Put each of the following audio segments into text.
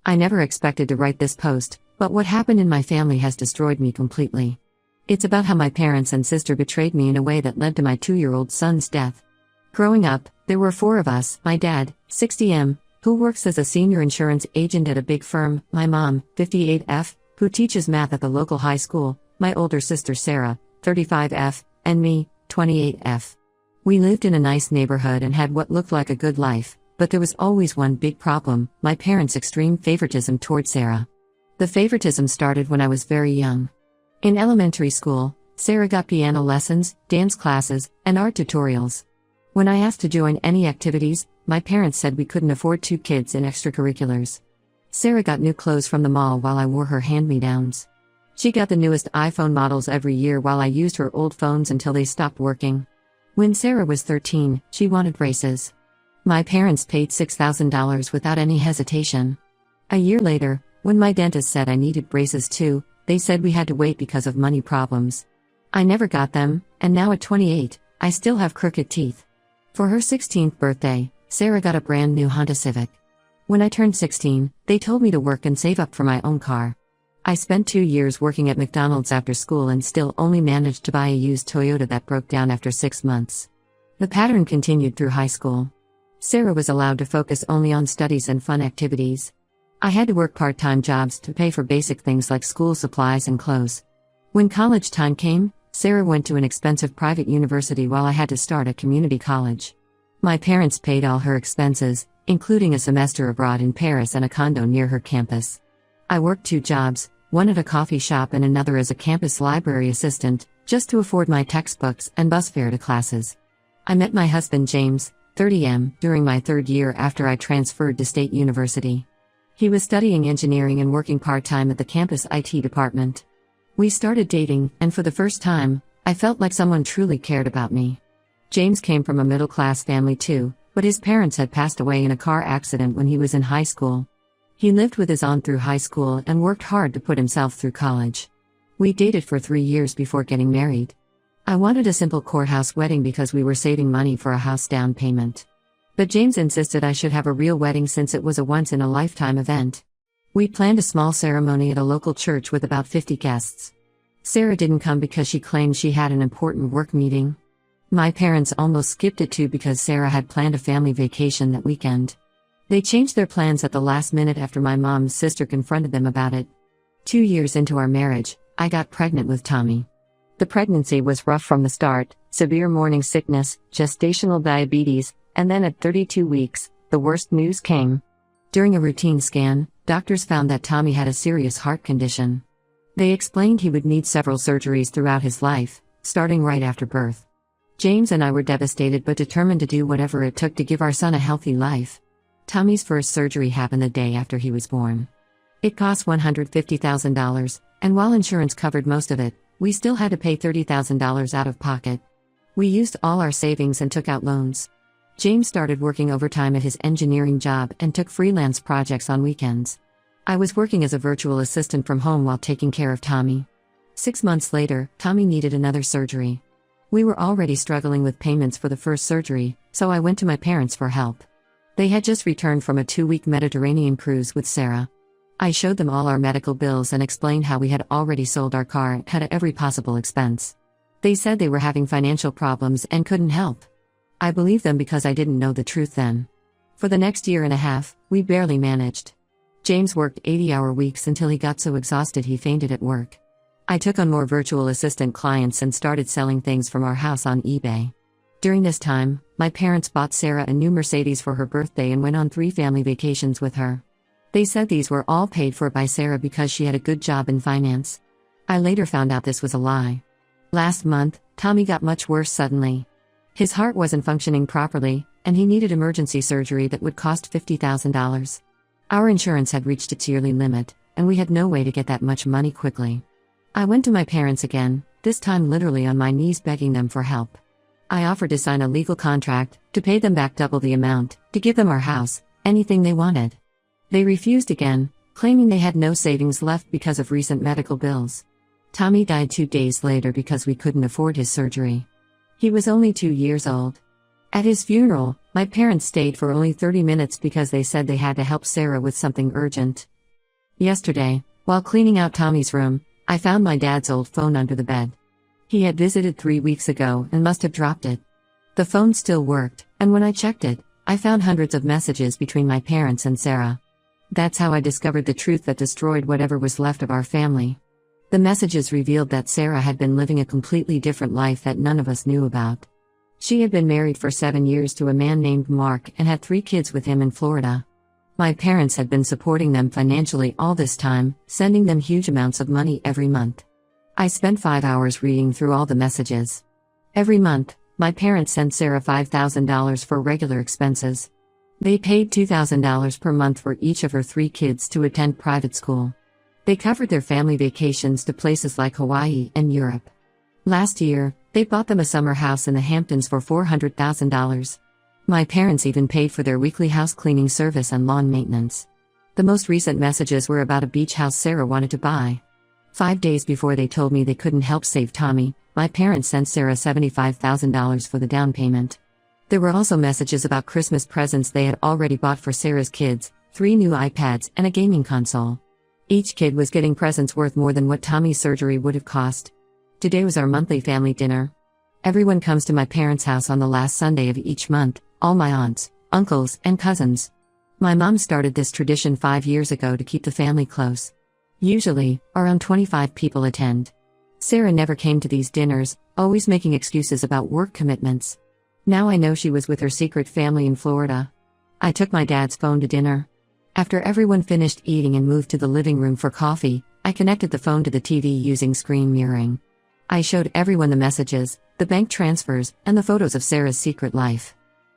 I never expected to write this post, but what happened in my family has destroyed me completely. It's about how my parents and sister betrayed me in a way that led to my 2-year-old son's death. Growing up, there were 4 of us: my dad, 60M, who works as a senior insurance agent at a big firm, my mom, 58F, who teaches math at the local high school, my older sister Sarah, 35F, and me, 28F. We lived in a nice neighborhood and had what looked like a good life, but there was always one big problem: my parents' extreme favoritism toward Sarah. The favoritism started when I was very young. In elementary school, Sarah got piano lessons, dance classes, and art tutorials. When I asked to join any activities, my parents said we couldn't afford 2 kids in extracurriculars. Sarah got new clothes from the mall while I wore her hand-me-downs. She got the newest iPhone models every year while I used her old phones until they stopped working. When Sarah was 13, she wanted braces. My parents paid $6,000 without any hesitation. A year later, when my dentist said I needed braces too, they said we had to wait because of money problems. I never got them, and now at 28, I still have crooked teeth. For her 16th birthday, Sarah got a brand new Honda Civic. When I turned 16, they told me to work and save up for my own car. I spent 2 years working at McDonald's after school and still only managed to buy a used Toyota that broke down after 6 months. The pattern continued through high school. Sarah was allowed to focus only on studies and fun activities. I had to work part-time jobs to pay for basic things like school supplies and clothes. When college time came, Sarah went to an expensive private university while I had to start at community college. My parents paid all her expenses, including a semester abroad in Paris and a condo near her campus. I worked 2 jobs, one at a coffee shop and another as a campus library assistant, just to afford my textbooks and bus fare to classes. I met my husband James, 30M, during my 3rd year after I transferred to State University. He was studying engineering and working part-time at the campus IT department. We started dating, and for the first time, I felt like someone truly cared about me. James came from a middle-class family too, but his parents had passed away in a car accident when he was in high school. He lived with his aunt through high school and worked hard to put himself through college. We dated for 3 years before getting married. I wanted a simple courthouse wedding because we were saving money for a house down payment. But James insisted I should have a real wedding since it was a once-in-a-lifetime event. We planned a small ceremony at a local church with about 50 guests. Sarah didn't come because she claimed she had an important work meeting. My parents almost skipped it too because Sarah had planned a family vacation that weekend. They changed their plans at the last minute after my mom's sister confronted them about it. 2 years into our marriage, I got pregnant with Tommy. The pregnancy was rough from the start: severe morning sickness, gestational diabetes, and then at 32 weeks, the worst news came. During a routine scan, doctors found that Tommy had a serious heart condition. They explained he would need several surgeries throughout his life, starting right after birth. James and I were devastated but determined to do whatever it took to give our son a healthy life. Tommy's first surgery happened the day after he was born. It cost $150,000, and while insurance covered most of it, we still had to pay $30,000 out of pocket. We used all our savings and took out loans. James started working overtime at his engineering job and took freelance projects on weekends. I was working as a virtual assistant from home while taking care of Tommy. 6 months later, Tommy needed another surgery. We were already struggling with payments for the first surgery, so I went to my parents for help. They had just returned from a 2-week Mediterranean cruise with Sarah. I showed them all our medical bills and explained how we had already sold our car and cut every possible expense. They said they were having financial problems and couldn't help. I believed them because I didn't know the truth then. For the next year and a half, we barely managed. James worked 80-hour weeks until he got so exhausted he fainted at work. I took on more virtual assistant clients and started selling things from our house on eBay. During this time, my parents bought Sarah a new Mercedes for her birthday and went on 3 family vacations with her. They said these were all paid for by Sarah because she had a good job in finance. I later found out this was a lie. Last month, Tommy got much worse suddenly. His heart wasn't functioning properly, and he needed emergency surgery that would cost $50,000. Our insurance had reached its yearly limit, and we had no way to get that much money quickly. I went to my parents again, this time literally on my knees begging them for help. I offered to sign a legal contract, to pay them back double the amount, to give them our house, anything they wanted. They refused again, claiming they had no savings left because of recent medical bills. Tommy died 2 days later because we couldn't afford his surgery. He was only 2 years old. At his funeral, my parents stayed for only 30 minutes because they said they had to help Sarah with something urgent. Yesterday, while cleaning out Tommy's room, I found my dad's old phone under the bed. He had visited 3 weeks ago and must have dropped it. The phone still worked, and when I checked it, I found hundreds of messages between my parents and Sarah. That's how I discovered the truth that destroyed whatever was left of our family. The messages revealed that Sarah had been living a completely different life that none of us knew about. She had been married for 7 years to a man named Mark and had 3 kids with him in Florida. My parents had been supporting them financially all this time, sending them huge amounts of money every month. I spent 5 hours reading through all the messages. Every month, my parents sent Sarah $5,000 for regular expenses. They paid $2,000 per month for each of her 3 kids to attend private school. They covered their family vacations to places like Hawaii and Europe. Last year, they bought them a summer house in the Hamptons for $400,000. My parents even paid for their weekly house cleaning service and lawn maintenance. The most recent messages were about a beach house Sarah wanted to buy. 5 days before they told me they couldn't help save Tommy, my parents sent Sarah $75,000 for the down payment. There were also messages about Christmas presents they had already bought for Sarah's kids, 3 new iPads and a gaming console. Each kid was getting presents worth more than what Tommy's surgery would have cost. Today was our monthly family dinner. Everyone comes to my parents' house on the last Sunday of each month, all my aunts, uncles, and cousins. My mom started this tradition 5 years ago to keep the family close. Usually, around 25 people attend. Sarah never came to these dinners, always making excuses about work commitments. Now I know she was with her secret family in Florida. I took my dad's phone to dinner. After everyone finished eating and moved to the living room for coffee, I connected the phone to the TV using screen mirroring. I showed everyone the messages, the bank transfers, and the photos of Sarah's secret life.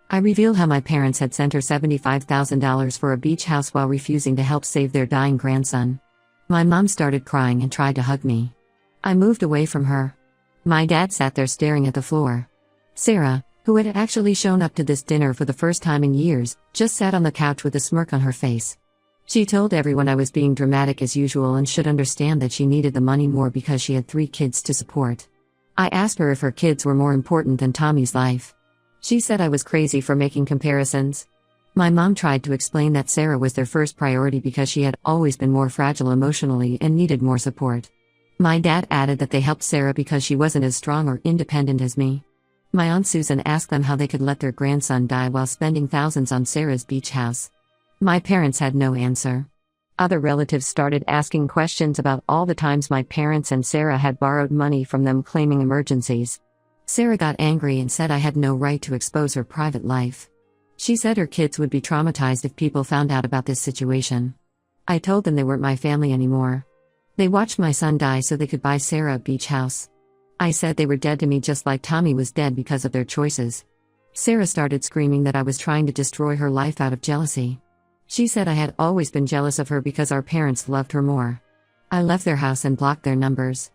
I revealed how my parents had sent her $75,000 for a beach house while refusing to help save their dying grandson. My mom started crying and tried to hug me. I moved away from her. My dad sat there staring at the floor. Sarah, who had actually shown up to this dinner for the first time in years, just sat on the couch with a smirk on her face. She told everyone I was being dramatic as usual and should understand that she needed the money more because she had 3 kids to support. I asked her if her kids were more important than Tommy's life. She said I was crazy for making comparisons. My mom tried to explain that Sarah was their first priority because she had always been more fragile emotionally and needed more support. My dad added that they helped Sarah because she wasn't as strong or independent as me. My Aunt Susan asked them how they could let their grandson die while spending thousands on Sarah's beach house. My parents had no answer. Other relatives started asking questions about all the times my parents and Sarah had borrowed money from them claiming emergencies. Sarah got angry and said I had no right to expose her private life. She said her kids would be traumatized if people found out about this situation. I told them they weren't my family anymore. They watched my son die so they could buy Sarah a beach house. I said they were dead to me just like Tommy was dead because of their choices. Sarah started screaming that I was trying to destroy her life out of jealousy. She said I had always been jealous of her because our parents loved her more. I left their house and blocked their numbers.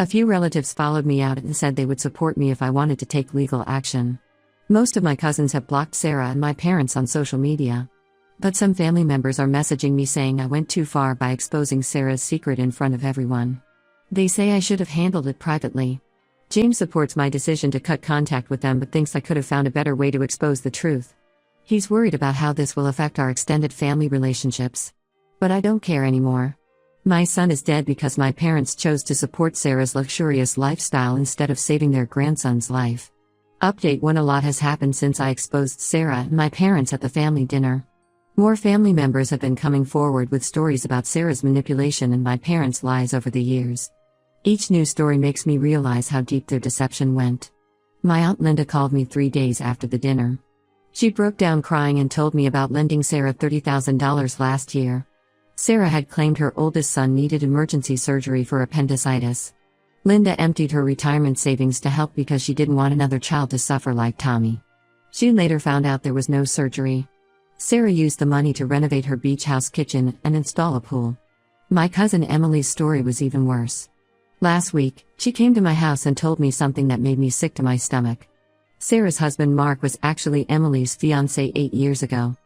A few relatives followed me out and said they would support me if I wanted to take legal action. Most of my cousins have blocked Sarah and my parents on social media. But some family members are messaging me saying I went too far by exposing Sarah's secret in front of everyone. They say I should have handled it privately. James supports my decision to cut contact with them but thinks I could have found a better way to expose the truth. He's worried about how this will affect our extended family relationships. But I don't care anymore. My son is dead because my parents chose to support Sarah's luxurious lifestyle instead of saving their grandson's life. Update 1: A lot has happened since I exposed Sarah and my parents at the family dinner. More family members have been coming forward with stories about Sarah's manipulation and my parents' lies over the years. Each new story makes me realize how deep their deception went. My Aunt Linda called me 3 days after the dinner. She broke down crying and told me about lending Sarah $30,000 last year. Sarah had claimed her oldest son needed emergency surgery for appendicitis. Linda emptied her retirement savings to help because she didn't want another child to suffer like Tommy. She later found out there was no surgery. Sarah used the money to renovate her beach house kitchen and install a pool. My cousin Emily's story was even worse. Last week, she came to my house and told me something that made me sick to my stomach. Sarah's husband Mark was actually Emily's fiancé 8 years ago.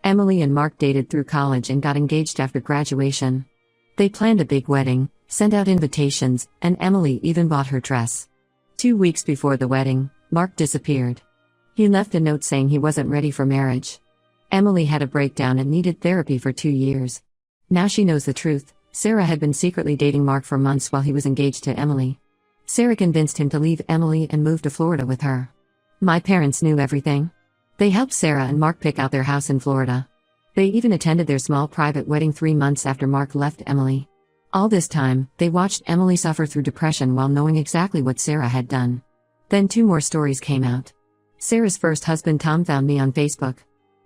Emily and Mark dated through college and got engaged after graduation. They planned a big wedding, sent out invitations, and Emily even bought her dress. 2 weeks before the wedding, Mark disappeared. He left a note saying he wasn't ready for marriage. Emily had a breakdown and needed therapy for 2 years. Now she knows the truth. Sarah had been secretly dating Mark for months while he was engaged to Emily. Sarah convinced him to leave Emily and move to Florida with her. My parents knew everything. They helped Sarah and Mark pick out their house in Florida. They even attended their small private wedding 3 months after Mark left Emily. All this time, they watched Emily suffer through depression while knowing exactly what Sarah had done. Then 2 more stories came out. Sarah's first husband Tom found me on Facebook.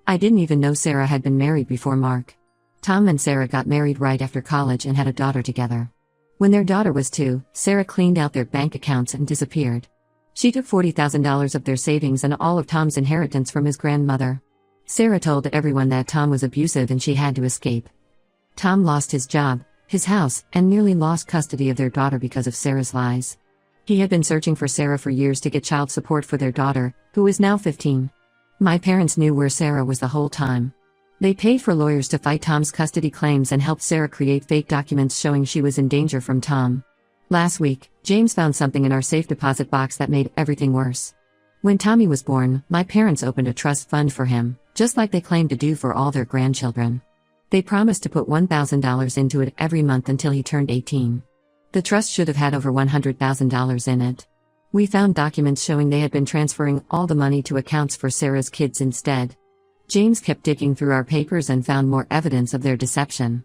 I didn't even know Sarah had been married before Mark. Tom and Sarah got married right after college and had a daughter together. When their daughter was 2, Sarah cleaned out their bank accounts and disappeared. She took $40,000 of their savings and all of Tom's inheritance from his grandmother. Sarah told everyone that Tom was abusive and she had to escape. Tom lost his job, his house, and nearly lost custody of their daughter because of Sarah's lies. He had been searching for Sarah for years to get child support for their daughter, who is now 15. My parents knew where Sarah was the whole time. They paid for lawyers to fight Tom's custody claims and helped Sarah create fake documents showing she was in danger from Tom. Last week, James found something in our safe deposit box that made everything worse. When Tommy was born, my parents opened a trust fund for him, just like they claimed to do for all their grandchildren. They promised to put $1,000 into it every month until he turned 18. The trust should have had over $100,000 in it. We found documents showing they had been transferring all the money to accounts for Sarah's kids instead. James kept digging through our papers and found more evidence of their deception.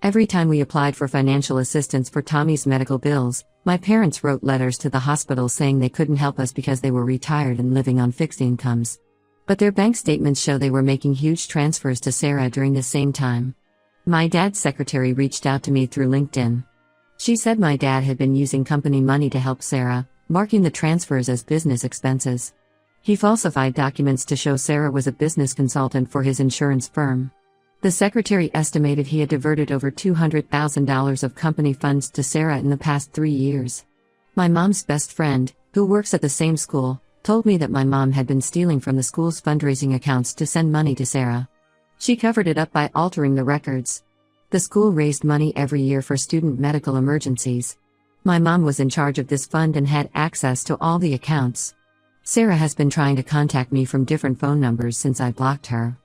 Every time we applied for financial assistance for Tommy's medical bills, my parents wrote letters to the hospital saying they couldn't help us because they were retired and living on fixed incomes. But their bank statements show they were making huge transfers to Sarah during the same time. My dad's secretary reached out to me through LinkedIn. She said my dad had been using company money to help Sarah, marking the transfers as business expenses. He falsified documents to show Sarah was a business consultant for his insurance firm. The secretary estimated he had diverted over $200,000 of company funds to Sarah in the past 3 years. My mom's best friend, who works at the same school, told me that my mom had been stealing from the school's fundraising accounts to send money to Sarah. She covered it up by altering the records. The school raised money every year for student medical emergencies. My mom was in charge of this fund and had access to all the accounts. Sarah has been trying to contact me from different phone numbers since I blocked her.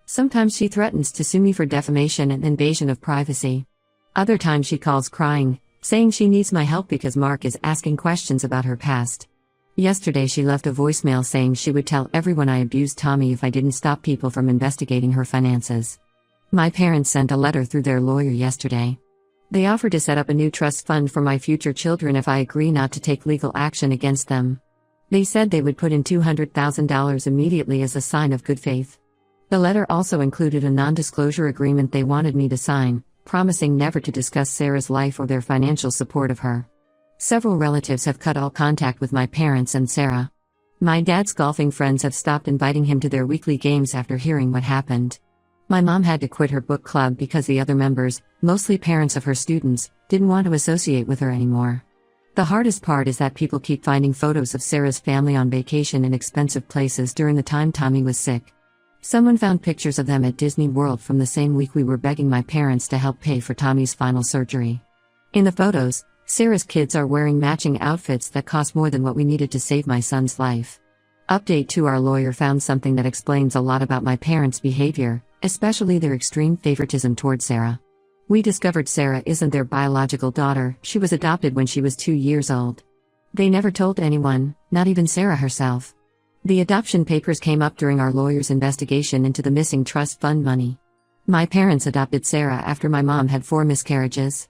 Sometimes she threatens to sue me for defamation and invasion of privacy. Other times she calls crying, saying she needs my help because Mark is asking questions about her past. Yesterday she left a voicemail saying she would tell everyone I abused Tommy if I didn't stop people from investigating her finances. My parents sent a letter through their lawyer yesterday. They offered to set up a new trust fund for my future children if I agree not to take legal action against them. They said they would put in $200,000 immediately as a sign of good faith. The letter also included a non-disclosure agreement they wanted me to sign, promising never to discuss Sarah's life or their financial support of her. Several relatives have cut all contact with my parents and Sarah. My dad's golfing friends have stopped inviting him to their weekly games after hearing what happened. My mom had to quit her book club because the other members, mostly parents of her students, didn't want to associate with her anymore. The hardest part is that people keep finding photos of Sarah's family on vacation in expensive places during the time Tommy was sick. Someone found pictures of them at Disney World from the same week we were begging my parents to help pay for Tommy's final surgery. In the photos, Sarah's kids are wearing matching outfits that cost more than what we needed to save my son's life. Update 2: Our lawyer found something that explains a lot about my parents' behavior, especially their extreme favoritism toward Sarah. We discovered Sarah isn't their biological daughter, she was adopted when she was 2 years old. They never told anyone, not even Sarah herself. The adoption papers came up during our lawyer's investigation into the missing trust fund money. My parents adopted Sarah after my mom had 4 miscarriages.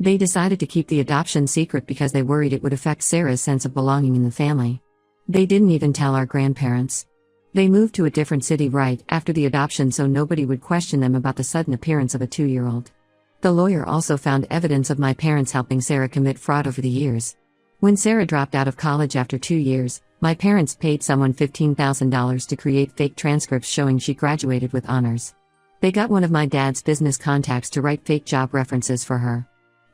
They decided to keep the adoption secret because they worried it would affect Sarah's sense of belonging in the family. They didn't even tell our grandparents. They moved to a different city right after the adoption so nobody would question them about the sudden appearance of a 2-year-old. The lawyer also found evidence of my parents helping Sarah commit fraud over the years. When Sarah dropped out of college after 2 years, my parents paid someone $15,000 to create fake transcripts showing she graduated with honors. They got one of my dad's business contacts to write fake job references for her.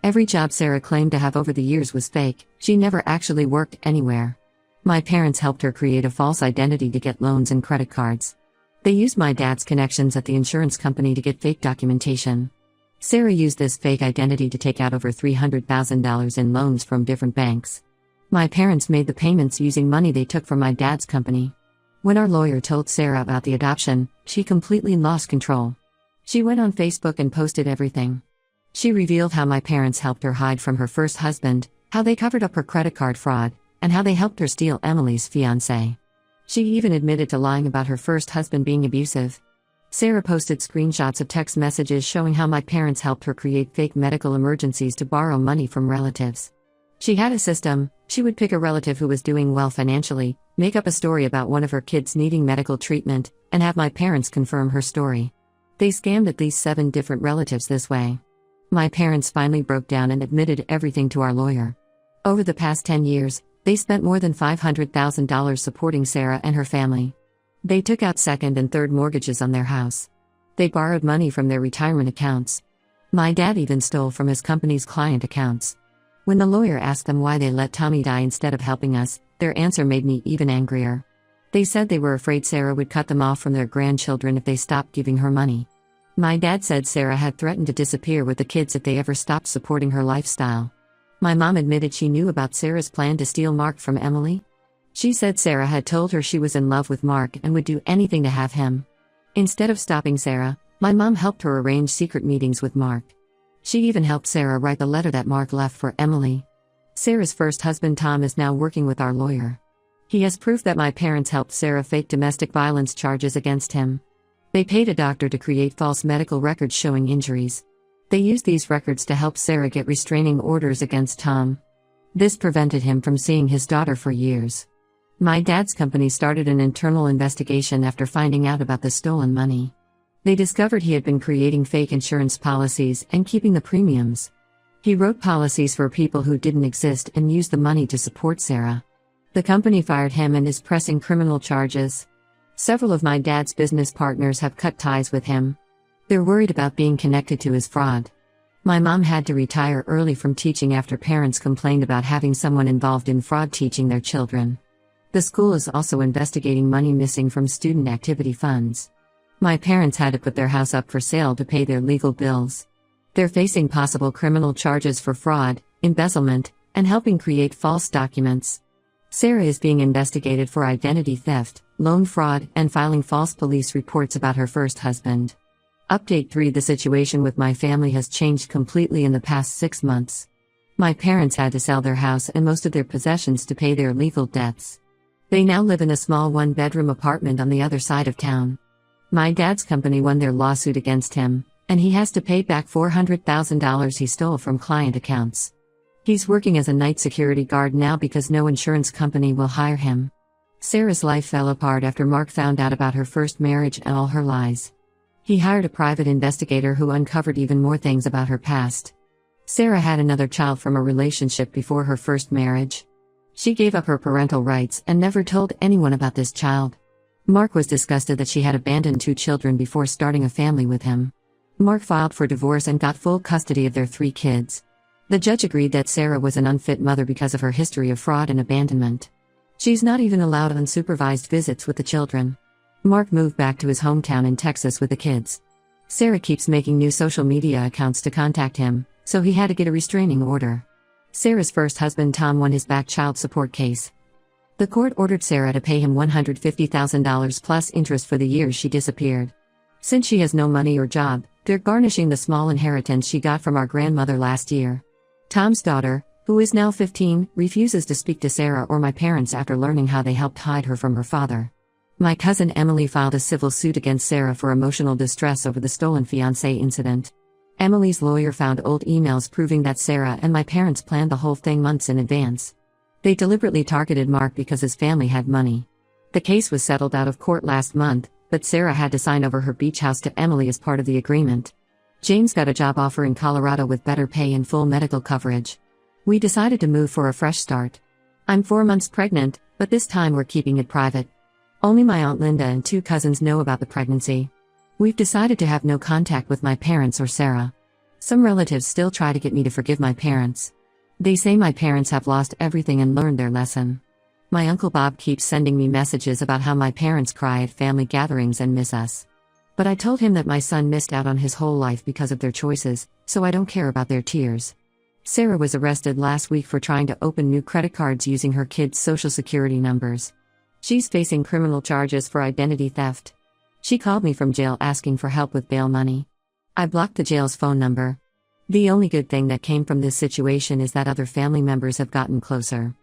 Every job Sarah claimed to have over the years was fake, she never actually worked anywhere. My parents helped her create a false identity to get loans and credit cards. They used my dad's connections at the insurance company to get fake documentation. Sarah used this fake identity to take out over $300,000 in loans from different banks. My parents made the payments using money they took from my dad's company. When our lawyer told Sarah about the adoption, she completely lost control. She went on Facebook and posted everything. She revealed how my parents helped her hide from her first husband, how they covered up her credit card fraud, and how they helped her steal Emily's fiancé. She even admitted to lying about her first husband being abusive. Sarah posted screenshots of text messages showing how my parents helped her create fake medical emergencies to borrow money from relatives. She had a system. She would pick a relative who was doing well financially, make up a story about one of her kids needing medical treatment, and have my parents confirm her story. They scammed at least 7 different relatives this way. My parents finally broke down and admitted everything to our lawyer. Over the past 10 years, they spent more than $500,000 supporting Sarah and her family. They took out second and third mortgages on their house. They borrowed money from their retirement accounts. My dad even stole from his company's client accounts. When the lawyer asked them why they let Tommy die instead of helping us, their answer made me even angrier. They said they were afraid Sarah would cut them off from their grandchildren if they stopped giving her money. My dad said Sarah had threatened to disappear with the kids if they ever stopped supporting her lifestyle. My mom admitted she knew about Sarah's plan to steal Mark from Emily. She said Sarah had told her she was in love with Mark and would do anything to have him. Instead of stopping Sarah, my mom helped her arrange secret meetings with Mark. She even helped Sarah write the letter that Mark left for Emily. Sarah's first husband Tom is now working with our lawyer. He has proof that my parents helped Sarah fake domestic violence charges against him. They paid a doctor to create false medical records showing injuries. They used these records to help Sarah get restraining orders against Tom. This prevented him from seeing his daughter for years. My dad's company started an internal investigation after finding out about the stolen money. They discovered he had been creating fake insurance policies and keeping the premiums. He wrote policies for people who didn't exist and used the money to support Sarah. The company fired him and is pressing criminal charges. Several of my dad's business partners have cut ties with him. They're worried about being connected to his fraud. My mom had to retire early from teaching after parents complained about having someone involved in fraud teaching their children. The school is also investigating money missing from student activity funds. My parents had to put their house up for sale to pay their legal bills. They're facing possible criminal charges for fraud, embezzlement, and helping create false documents. Sarah is being investigated for identity theft, loan fraud, and filing false police reports about her first husband. Update 3: The situation with my family has changed completely in the past 6 months. My parents had to sell their house and most of their possessions to pay their legal debts. They now live in a small 1-bedroom apartment on the other side of town. My dad's company won their lawsuit against him, and he has to pay back $400,000 he stole from client accounts. He's working as a night security guard now because no insurance company will hire him. Sarah's life fell apart after Mark found out about her first marriage and all her lies. He hired a private investigator who uncovered even more things about her past. Sarah had another child from a relationship before her first marriage. She gave up her parental rights and never told anyone about this child. Mark was disgusted that she had abandoned 2 children before starting a family with him. Mark filed for divorce and got full custody of their 3 kids. The judge agreed that Sarah was an unfit mother because of her history of fraud and abandonment. She's not even allowed unsupervised visits with the children. Mark moved back to his hometown in Texas with the kids. Sarah keeps making new social media accounts to contact him, so he had to get a restraining order. Sarah's first husband Tom won his back child support case. The court ordered Sarah to pay him $150,000 plus interest for the years she disappeared. Since she has no money or job, they're garnishing the small inheritance she got from our grandmother last year. Tom's daughter, who is now 15, refuses to speak to Sarah or my parents after learning how they helped hide her from her father. My cousin Emily filed a civil suit against Sarah for emotional distress over the stolen fiancé incident. Emily's lawyer found old emails proving that Sarah and my parents planned the whole thing months in advance. They deliberately targeted Mark because his family had money. The case was settled out of court last month, but Sarah had to sign over her beach house to Emily as part of the agreement. James got a job offer in Colorado with better pay and full medical coverage. We decided to move for a fresh start. I'm 4 months pregnant, but this time we're keeping it private. Only my Aunt Linda and 2 cousins know about the pregnancy. We've decided to have no contact with my parents or Sarah. Some relatives still try to get me to forgive my parents. They say my parents have lost everything and learned their lesson. My Uncle Bob keeps sending me messages about how my parents cry at family gatherings and miss us. But I told him that my son missed out on his whole life because of their choices, so I don't care about their tears. Sarah was arrested last week for trying to open new credit cards using her kids' social security numbers. She's facing criminal charges for identity theft. She called me from jail asking for help with bail money. I blocked the jail's phone number. The only good thing that came from this situation is that other family members have gotten closer.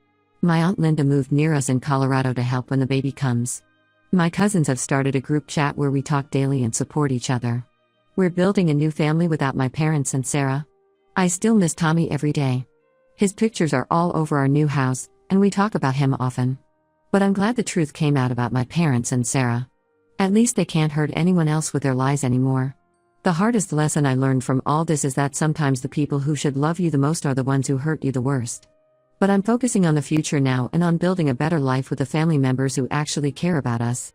My Aunt Linda moved near us in Colorado to help when the baby comes. My cousins have started a group chat where we talk daily and support each other. We're building a new family without my parents and Sarah. I still miss Tommy every day. His pictures are all over our new house, and we talk about him often. But I'm glad the truth came out about my parents and Sarah. At least they can't hurt anyone else with their lies anymore. The hardest lesson I learned from all this is that sometimes the people who should love you the most are the ones who hurt you the worst. But I'm focusing on the future now and on building a better life with the family members who actually care about us.